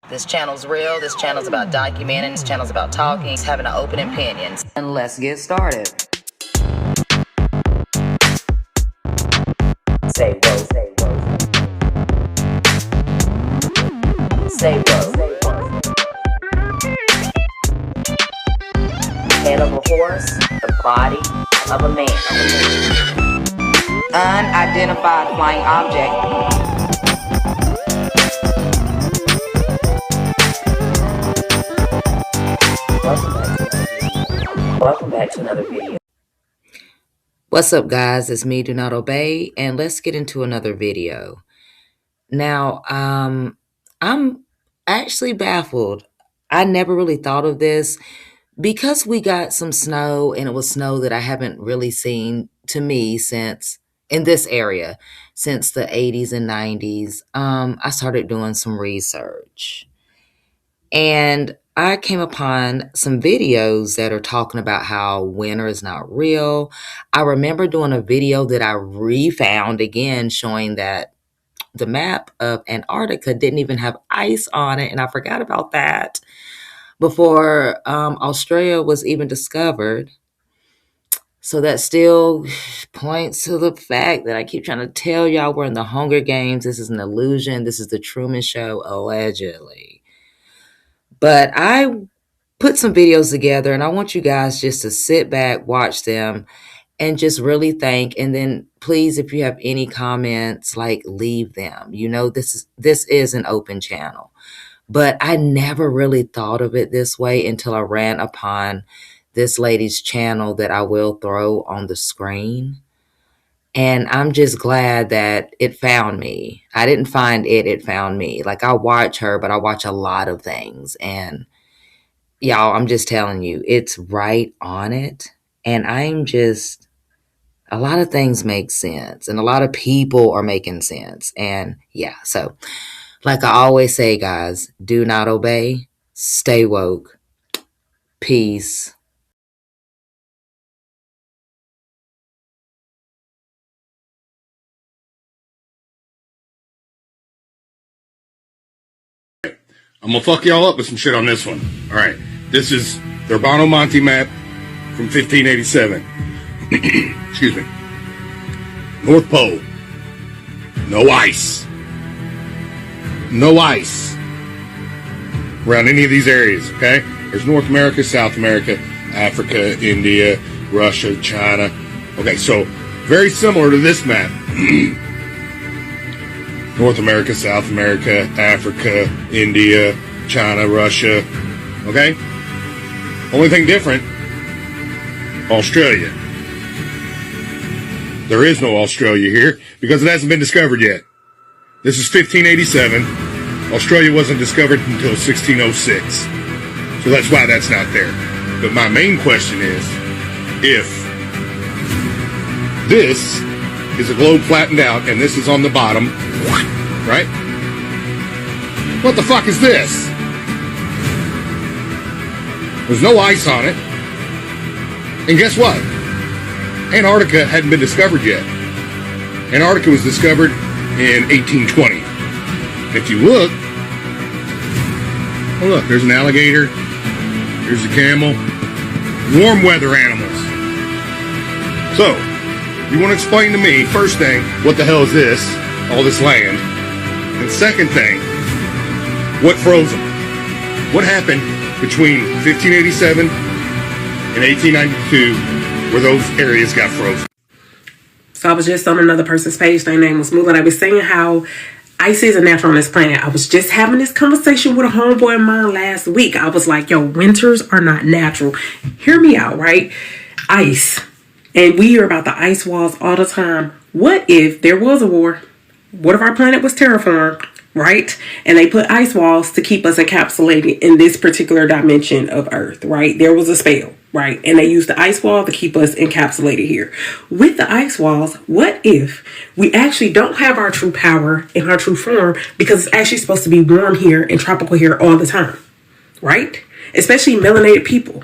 This channel's real, this channel's about documenting, this channel's about talking, having an open opinion. And let's get started. Say whoa, say whoa. Say whoa. Head of a horse, the body of a man. Unidentified flying object. Welcome back to another video. What's up, guys? It's me, Do Not Obey, and let's get into another video. Now, I'm actually baffled. I never really thought of this because we got some snow, and it was snow that I haven't really seen, to me, since in this area since the 80s and 90s. I started doing some research, and I came upon some videos that are talking about how winter is not real. I remember doing a video that I refound again showing that the map of Antarctica didn't even have ice on it, and I forgot about that before Australia was even discovered. So that still points to the fact that I keep trying to tell y'all we're in the Hunger Games. This is an illusion. This is the Truman Show, allegedly. But I put some videos together, and I want you guys just to sit back, watch them, and just really think. And then please, if you have any comments, like, leave them. You know, this is an open channel. But I never really thought of it this way until I ran upon this lady's channel that I will throw on the screen. And I'm just glad that it found me. I didn't find it, it found me. Like, I watch her, but I watch a lot of things. And y'all, I'm just telling you, it's right on it. And a lot of things make sense. And a lot of people are making sense. And yeah, so like I always say, guys, do not obey, stay woke, peace. I'm gonna fuck y'all up with some shit on this one. All right, this is the Urbano Monte map from 1587. Excuse me. North Pole. No ice. No ice around any of these areas, okay? There's North America, South America, Africa, India, Russia, China. Okay, so very similar to this map. North America, South America, Africa, India, China, Russia. Okay? Only thing different, Australia. There is no Australia here because it hasn't been discovered yet. This is 1587. Australia wasn't discovered until 1606. So that's why that's not there. But my main question is, if this is a globe flattened out and this is on the bottom, right? What the fuck is this? There's no ice on it. And guess what? Antarctica hadn't been discovered yet. Antarctica was discovered in 1820. If you look, oh look, there's an alligator, there's a camel, warm weather animals. So, you want to explain to me, first thing, what the hell is this? All this land. And second thing, what froze them? What happened between 1587 and 1892 where those areas got frozen? So I was just on another person's page. Their name was Moon, and I was saying how ice isn't natural on this planet. I was just having this conversation with a homeboy of mine last week. I was like, yo, winters are not natural. Hear me out, right? Ice. And we hear about the ice walls all the time. What if there was a war? What if our planet was terraformed, right? And they put ice walls to keep us encapsulated in this particular dimension of Earth, right? There was a spell, right? And they used the ice wall to keep us encapsulated here. With the ice walls, what if we actually don't have our true power in our true form because it's actually supposed to be warm here and tropical here all the time, right? Especially melanated people.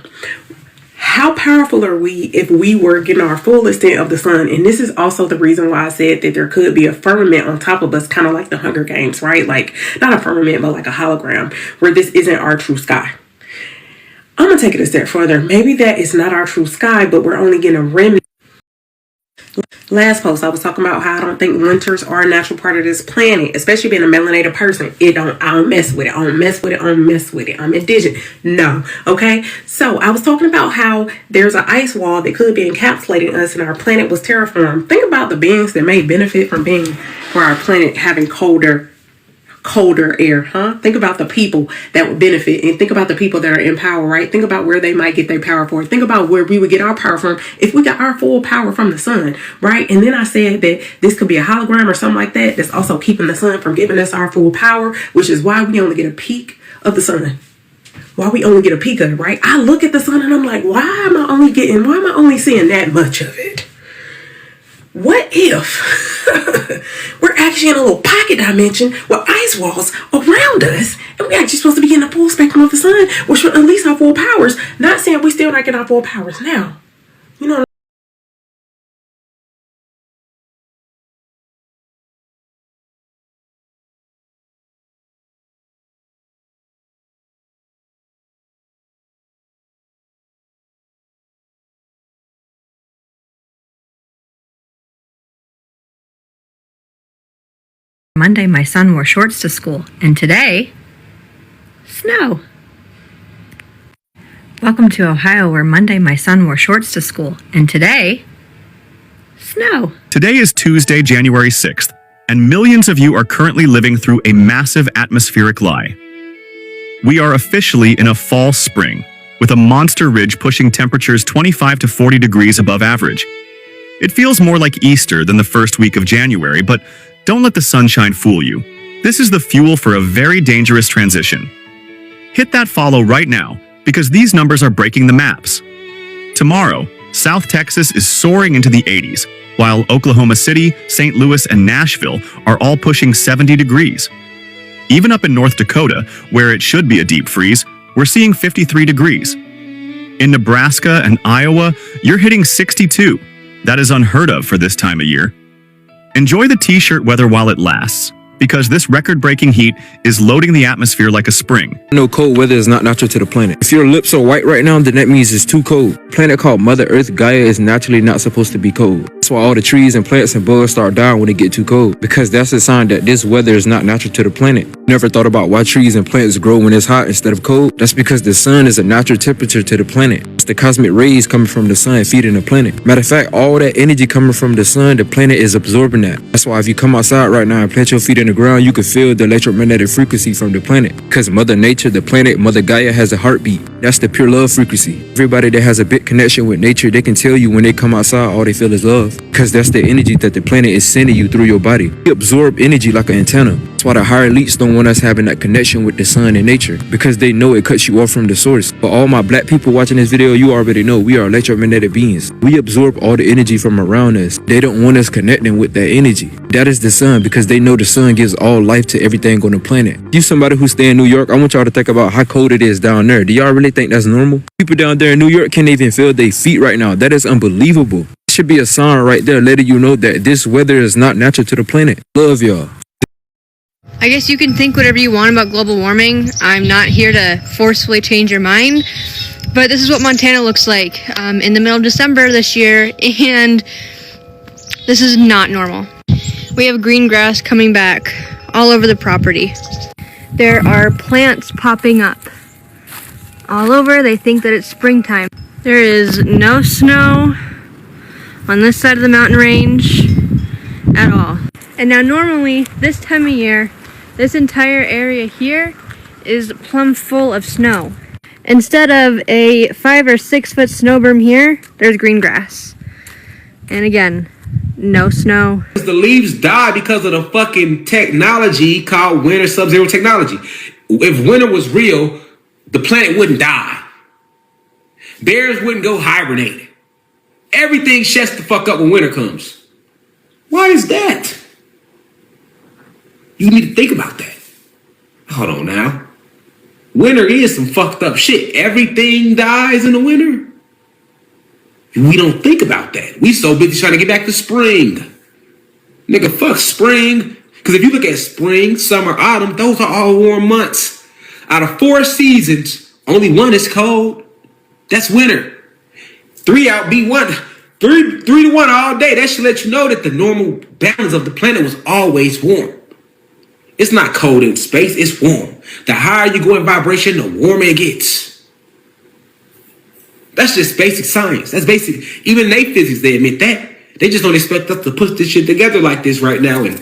how powerful are we if we were getting our full extent of the sun? And this is also the reason why I said that there could be a firmament on top of us, kind of like the Hunger Games, right? Like, not a firmament, but like a hologram, where this isn't our true sky. I'm going to take it a step further. Maybe that is not our true sky, but we're only getting a remnant. Last post, I was talking about how I don't think winters are a natural part of this planet, especially being a melanated person. I don't mess with it. I don't mess with it. I don't mess with it. I'm indigenous. No. Okay. So I was talking about how there's an ice wall that could be encapsulating us and our planet was terraformed. Think about the beings that may benefit from being for our planet having colder air, huh? Think about the people that would benefit, and think about the people that are in power, right? Think about where they might get their power from. Think about where we would get our power from if we got our full power from the sun, right? And then I said that this could be a hologram or something like that that's also keeping the sun from giving us our full power, which is why we only get a peak of the sun. Why we only get a peak of it, right? I look at the sun and I'm like, why am I only seeing that much of it? What if we're actually in a little pocket dimension with ice walls around us, and we're actually supposed to be getting the full spectrum of the sun, which will unleash our full powers? Not saying we still not getting our full powers now. You know. Monday, my son wore shorts to school, and today, snow. Welcome to Ohio, where Monday, my son wore shorts to school, and today, snow. Today is Tuesday, January 6th, and millions of you are currently living through a massive atmospheric lie. We are officially in a fall spring, with a monster ridge pushing temperatures 25 to 40 degrees above average. It feels more like Easter than the first week of January, but don't let the sunshine fool you. This is the fuel for a very dangerous transition. Hit that follow right now, because these numbers are breaking the maps. Tomorrow, South Texas is soaring into the 80s, while Oklahoma City, St. Louis, and Nashville are all pushing 70 degrees. Even up in North Dakota, where it should be a deep freeze, we're seeing 53 degrees. In Nebraska and Iowa, you're hitting 62. That is unheard of for this time of year. Enjoy the t-shirt weather while it lasts, because this record-breaking heat is loading the atmosphere like a spring. No, cold weather is not natural to the planet. If your lips are white right now, then that means it's too cold. A planet called Mother Earth Gaia is naturally not supposed to be cold. That's why all the trees and plants and bugs start dying when it get too cold, because that's a sign that this weather is not natural to the planet. Never thought about why trees and plants grow when it's hot instead of cold? That's because the sun is a natural temperature to the planet. It's the cosmic rays coming from the sun feeding the planet. Matter of fact, all that energy coming from the sun, the planet is absorbing that. That's why if you come outside right now and plant your feet in the ground, you can feel the electromagnetic frequency from the planet. Because Mother Nature, the planet, Mother Gaia has a heartbeat. That's the pure love frequency. Everybody that has a big connection with nature, they can tell you when they come outside, all they feel is love. Because that's the energy that the planet is sending you through your body. We absorb energy like an antenna. That's why the higher elites don't want us having that connection with the sun and nature, because they know it cuts you off from the source. But all my black people watching this video, you already know we are electromagnetic beings. We absorb all the energy from around us. They don't want us connecting with that energy. That is the sun, because they know the sun gives all life to everything on the planet. You somebody who stay in New York, I want y'all to think about how cold it is down there. Do y'all really think that's normal? People down there in New York can't even feel their feet right now. That is unbelievable. It should be a sign right there letting you know that this weather is not natural to the planet. Love y'all. I guess you can think whatever you want about global warming. I'm not here to forcefully change your mind, but this is what Montana looks like in the middle of December this year, and this is not normal. We have green grass coming back all over the property. There are plants popping up all over. They think that it's springtime. There is no snow on this side of the mountain range at all. And now normally this time of year, this entire area here is plumb full of snow. Instead of a 5 or 6 foot snow berm here, there's green grass. And again, no snow. The leaves die because of the fucking technology called winter sub-zero technology. If winter was real, the planet wouldn't die. Bears wouldn't go hibernate. Everything shuts the fuck up when winter comes. Why is that? You need to think about that. Hold on now. Winter is some fucked up shit. Everything dies in the winter. We don't think about that. We so busy trying to get back to spring. Nigga, fuck spring. Because if you look at spring, summer, autumn, those are all warm months. Out of 4 seasons, only one is cold. That's winter. 3 out, be one. 3 to 1 all day. That should let you know that the normal balance of the planet was always warm. It's not cold in space, it's warm. The higher you go in vibration, the warmer it gets. That's just basic science. That's basic. Even they physics, they admit that. They just don't expect us to put this shit together like this right now. And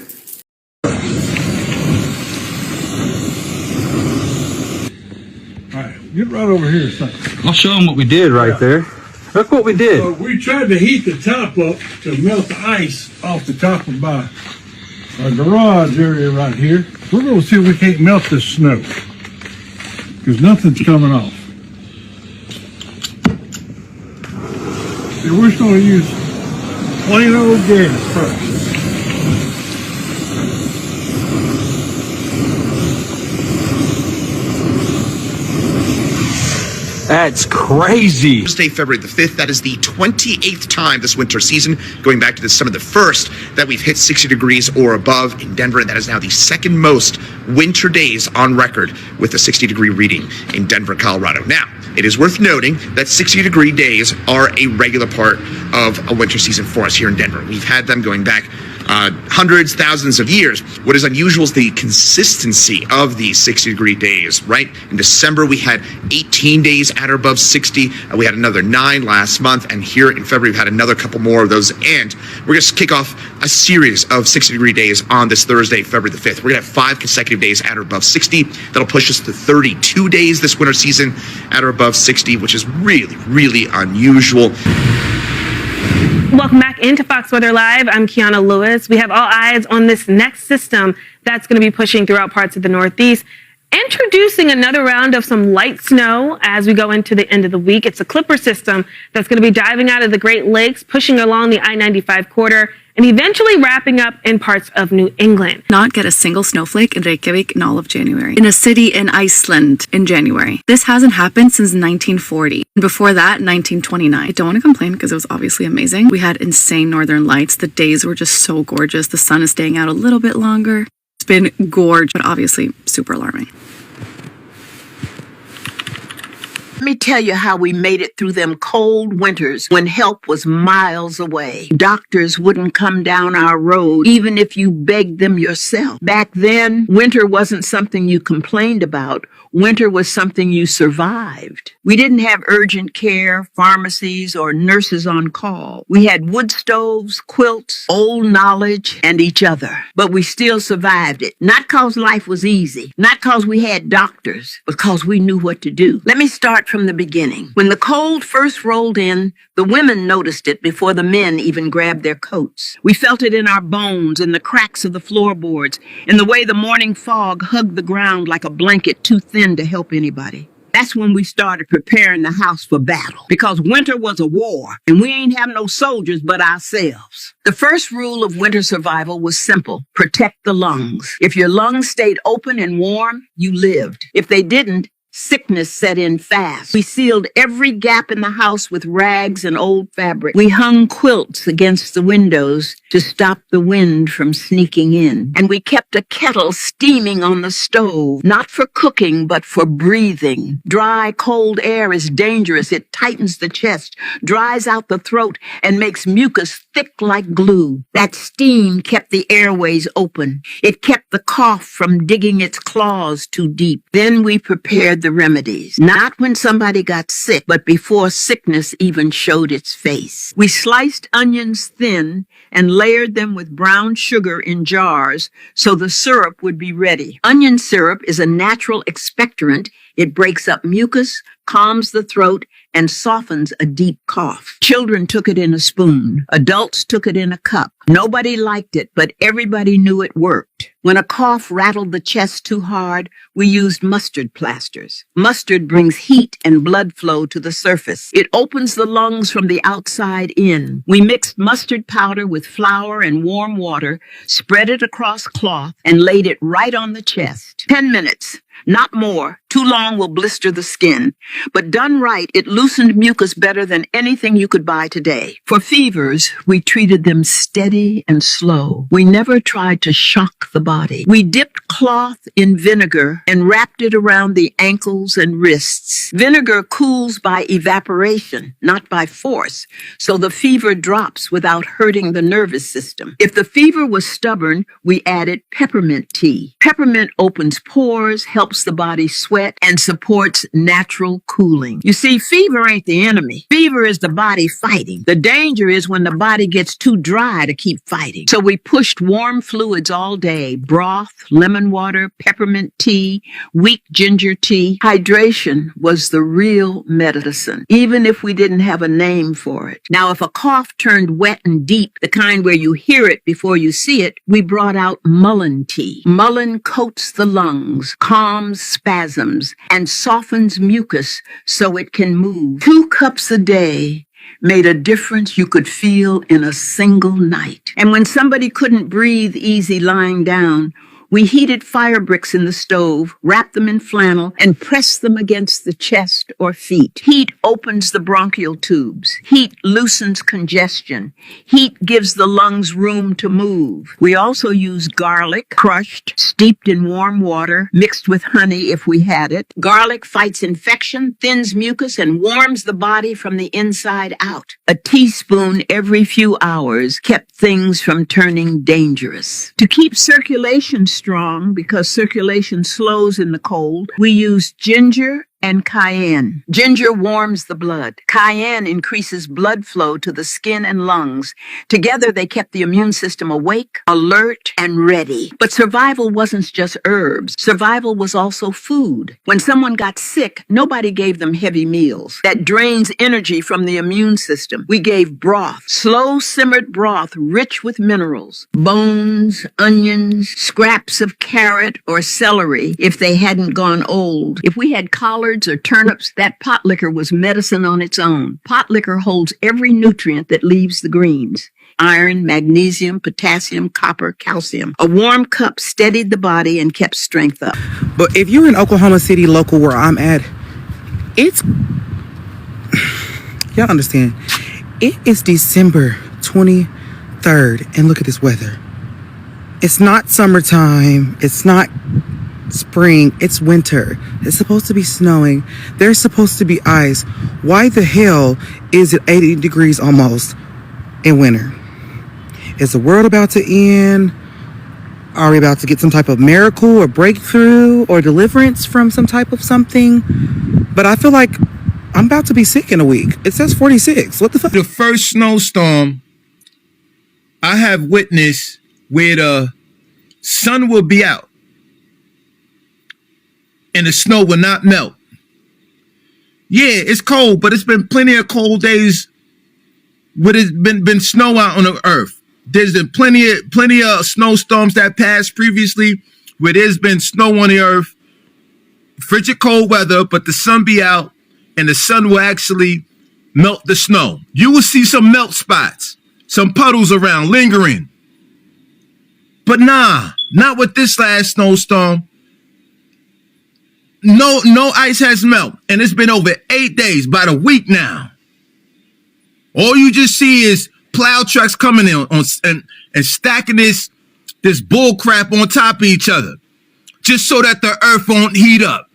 all right, get right over here, son. I'll show them what we did right there. Look what we did. So we tried to heat the top up to melt the ice off the top of our garage area right here. We're going to see if we can't melt this snow, because nothing's coming off. So we're just going to use plain old gas first. That's crazy. Thursday, February the 5th, that is the 28th time this winter season, going back to the summer, the first that we've hit 60 degrees or above in Denver, and that is now the second most winter days on record with a 60-degree reading in Denver, Colorado. Now, it is worth noting that 60-degree days are a regular part of a winter season for us here in Denver. We've had them going back hundreds, thousands of years. What is unusual is the consistency of these 60-degree days, right? In December, we had 18 days at or above 60. We had another 9 last month, and here in February, we've had another couple more of those. And we're going to kick off a series of 60-degree days on this Thursday, February the 5th. We're going to have 5 consecutive days at or above 60. That'll push us to 32 days this winter season at or above 60, which is really, really unusual. Welcome back into Fox Weather Live. I'm Kiana Lewis. We have all eyes on this next system that's going to be pushing throughout parts of the Northeast, introducing another round of some light snow as we go into the end of the week. It's a clipper system that's going to be diving out of the Great Lakes, pushing along the I-95 corridor, and eventually wrapping up in parts of New England. Not get a single snowflake in Reykjavik in all of January. In a city in Iceland in January. This hasn't happened since 1940. Before that, 1929. I don't want to complain because it was obviously amazing. We had insane northern lights. The days were just so gorgeous. The sun is staying out a little bit longer. It's been gorgeous, but obviously super alarming. Let me tell you how we made it through them cold winters when help was miles away. Doctors wouldn't come down our road even if you begged them yourself. Back then, winter wasn't something you complained about. Winter was something you survived. We didn't have urgent care, pharmacies, or nurses on call. We had wood stoves, quilts, old knowledge, and each other. But we still survived it. Not because life was easy, not because we had doctors, but because we knew what to do. Let me start from the beginning. When the cold first rolled in, the women noticed it before the men even grabbed their coats. We felt it in our bones, in the cracks of the floorboards, in the way the morning fog hugged the ground like a blanket too thin to help anybody. That's when we started preparing the house for battle, because winter was a war, and we ain't have no soldiers but ourselves. The first rule of winter survival was simple: protect the lungs. If your lungs stayed open and warm, you lived. If they didn't, sickness set in fast. We sealed every gap in the house with rags and old fabric. We hung quilts against the windows to stop the wind from sneaking in. And we kept a kettle steaming on the stove, not for cooking, but for breathing. Dry, cold air is dangerous. It tightens the chest, dries out the throat, and makes mucus thick like glue. That steam kept the airways open. It kept the cough from digging its claws too deep. Then we prepared the remedies, not when somebody got sick, but before sickness even showed its face. We sliced onions thin and layered them with brown sugar in jars so the syrup would be ready. Onion syrup is a natural expectorant. It breaks up mucus, calms the throat, and softens a deep cough. Children took it in a spoon. Adults took it in a cup. Nobody liked it, but everybody knew it worked. When a cough rattled the chest too hard, we used mustard plasters. Mustard brings heat and blood flow to the surface. It opens the lungs from the outside in. We mixed mustard powder with flour and warm water, spread it across cloth, and laid it right on the chest. 10 minutes. Not more. Too long will blister the skin. But done right, it loosened mucus better than anything you could buy today. For fevers, we treated them steady and slow. We never tried to shock the body. We dipped cloth in vinegar and wrapped it around the ankles and wrists. Vinegar cools by evaporation, not by force, so the fever drops without hurting the nervous system. If the fever was stubborn, we added peppermint tea. Peppermint opens pores, helps the body sweat, and supports natural cooling. You see, fever ain't the enemy. Fever is the body fighting. The danger is when the body gets too dry to keep fighting. So we pushed warm fluids all day: broth, lemon water, peppermint tea, weak ginger tea. Hydration was the real medicine, even if we didn't have a name for it. Now, if a cough turned wet and deep, the kind where you hear it before you see it, we brought out mullein tea. Mullein coats the lungs, calms spasms, and softens mucus so it can move. 2 cups a day made a difference you could feel in a single night. And when somebody couldn't breathe easy lying down, we heated fire bricks in the stove, wrapped them in flannel, and pressed them against the chest or feet. Heat opens the bronchial tubes. Heat loosens congestion. Heat gives the lungs room to move. We also use garlic, crushed, steeped in warm water, mixed with honey if we had it. Garlic fights infection, thins mucus, and warms the body from the inside out. A teaspoon every few hours kept things from turning dangerous. To keep circulation strong, because circulation slows in the cold, we use ginger and cayenne. Ginger warms the blood. Cayenne increases blood flow to the skin and lungs. Together, they kept the immune system awake, alert, and ready. But survival wasn't just herbs. Survival was also food. When someone got sick, nobody gave them heavy meals. That drains energy from the immune system. We gave broth, slow simmered broth rich with minerals, bones, onions, scraps of carrot or celery if they hadn't gone old. If we had collards or turnips, that pot liquor was medicine on its own. Pot liquor holds every nutrient that leaves the greens: iron, magnesium, potassium, copper, calcium. A warm cup steadied the body and kept strength up. But if you're in Oklahoma City, local where I'm at, it's... Y'all understand. It is December 23rd, and look at this weather. It's not summertime. It's not spring. It's winter. It's supposed to be snowing. There's supposed to be ice. Why the hell is it 80 degrees almost in winter? Is the world about to end? Are we about to get some type of miracle or breakthrough or deliverance from some type of something? But I feel like I'm about to be sick in a week. It says 46. What the fuck? The first snowstorm I have witnessed where the sun will be out and the snow will not melt. Yeah, it's cold, but it's been plenty of cold days where it's been snow out on the earth. There's been plenty of snowstorms that passed previously where there's been snow on the earth, frigid cold weather, but the sun be out and the sun will actually melt the snow. You will see some melt spots, some puddles around lingering. But nah, not with this last snowstorm. No ice has melted, and it's been over 8 days, about a week now. All you just see is plow trucks coming in and stacking this bull crap on top of each other, just so that the earth won't heat up.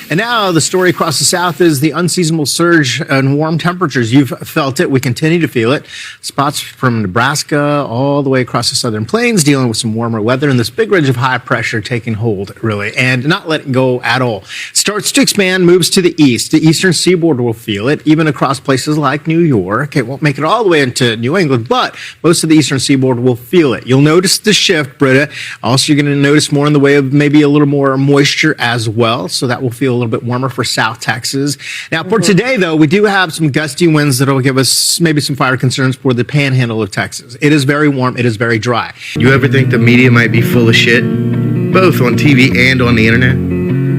And now the story across the South is the unseasonable surge in warm temperatures. You've felt it. We continue to feel it. Spots from Nebraska all the way across the southern plains dealing with some warmer weather and this big ridge of high pressure taking hold, really, and not letting go at all. Starts to expand, moves to the east. The eastern seaboard will feel it, even across places like New York. It won't make it all the way into New England, but most of the eastern seaboard will feel it. You'll notice the shift, Britta. Also, you're going to notice more in the way of maybe a little more moisture as well, so that will feel a little bit warmer for South Texas. Now, for today, though, we do have some gusty winds that will give us maybe some fire concerns for the panhandle of Texas. It is very warm. It is very dry. You ever think the media might be full of shit? Both on TV and on the internet?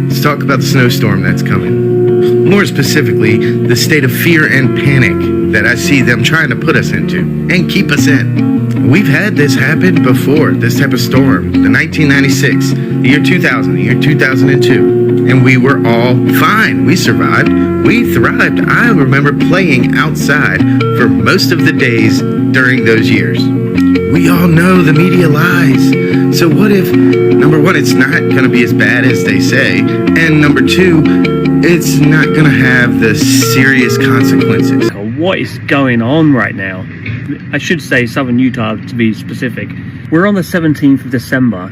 Let's talk about the snowstorm that's coming. More specifically, the state of fear and panic that I see them trying to put us into and keep us in. We've had this happen before, this type of storm. The 1996, the year 2000, the year 2002. And we were all fine. We survived. We thrived. I remember playing outside for most of the days during those years. We all know the media lies. So what if, number one, it's not going to be as bad as they say, and number two, it's not going to have the serious consequences. What is going on right now? I should say southern Utah to be specific. We're on the 17th of December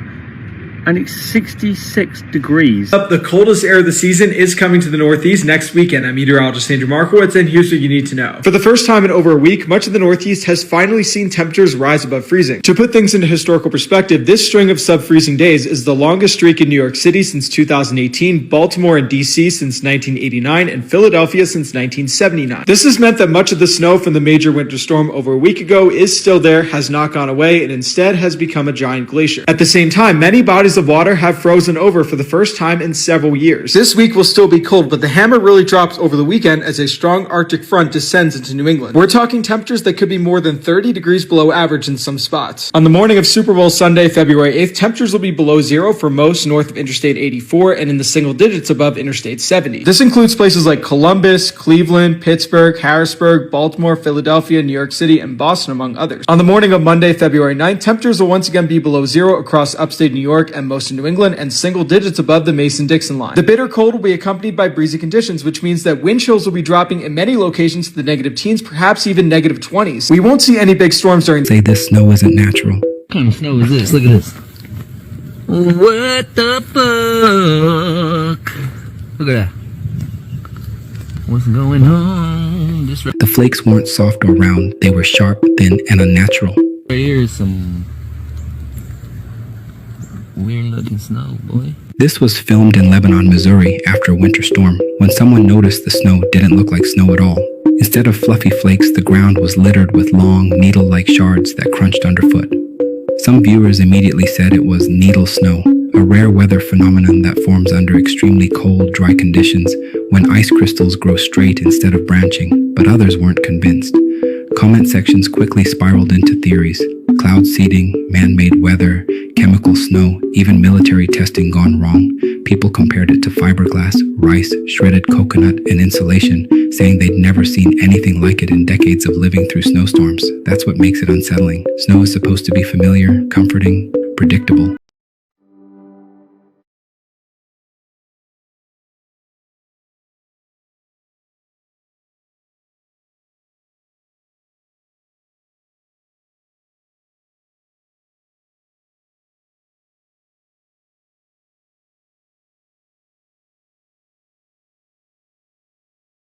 and it's 66 degrees. The coldest air of the season is coming to the Northeast next weekend. I'm meteorologist Andrew Markowitz, and here's what you need to know. For the first time in over a week, much of the Northeast has finally seen temperatures rise above freezing. To put things into historical perspective, this string of sub-freezing days is the longest streak in New York City since 2018, Baltimore and DC since 1989, and Philadelphia since 1979. This has meant that much of the snow from the major winter storm over a week ago is still there, has not gone away, and instead has become a giant glacier. At the same time, many bodies of water have frozen over for the first time in several years. This week will still be cold, but the hammer really drops over the weekend as a strong Arctic front descends into New England. We're talking temperatures that could be more than 30 degrees below average in some spots. On the morning of Super Bowl Sunday, February 8th, temperatures will be below zero for most north of Interstate 84 and in the single digits above Interstate 70. This includes places like Columbus, Cleveland, Pittsburgh, Harrisburg, Baltimore, Philadelphia, New York City, and Boston, among others. On the morning of Monday, February 9th, temperatures will once again be below zero across upstate New York and most of New England and single digits above the Mason-Dixon line. The bitter cold will be accompanied by breezy conditions, which means that wind chills will be dropping in many locations to the negative teens, perhaps even negative 20s. We won't see any big storms during— Say this snow isn't natural. What kind of snow is this? Look at this. What the fuck? Look at that. What's going on? The flakes weren't soft or round. They were sharp, thin, and unnatural. Right here is some weird looking snow, boy. This was filmed in Lebanon, Missouri after a winter storm, when someone noticed the snow didn't look like snow at all. Instead of fluffy flakes, the ground was littered with long, needle-like shards that crunched underfoot. Some viewers immediately said it was needle snow, a rare weather phenomenon that forms under extremely cold, dry conditions when ice crystals grow straight instead of branching, but others weren't convinced. Comment sections quickly spiraled into theories: cloud seeding, man-made weather, chemical snow, even military testing gone wrong. People compared it to fiberglass, rice, shredded coconut, and insulation, saying they'd never seen anything like it in decades of living through snowstorms. That's what makes it unsettling. Snow is supposed to be familiar, comforting, predictable,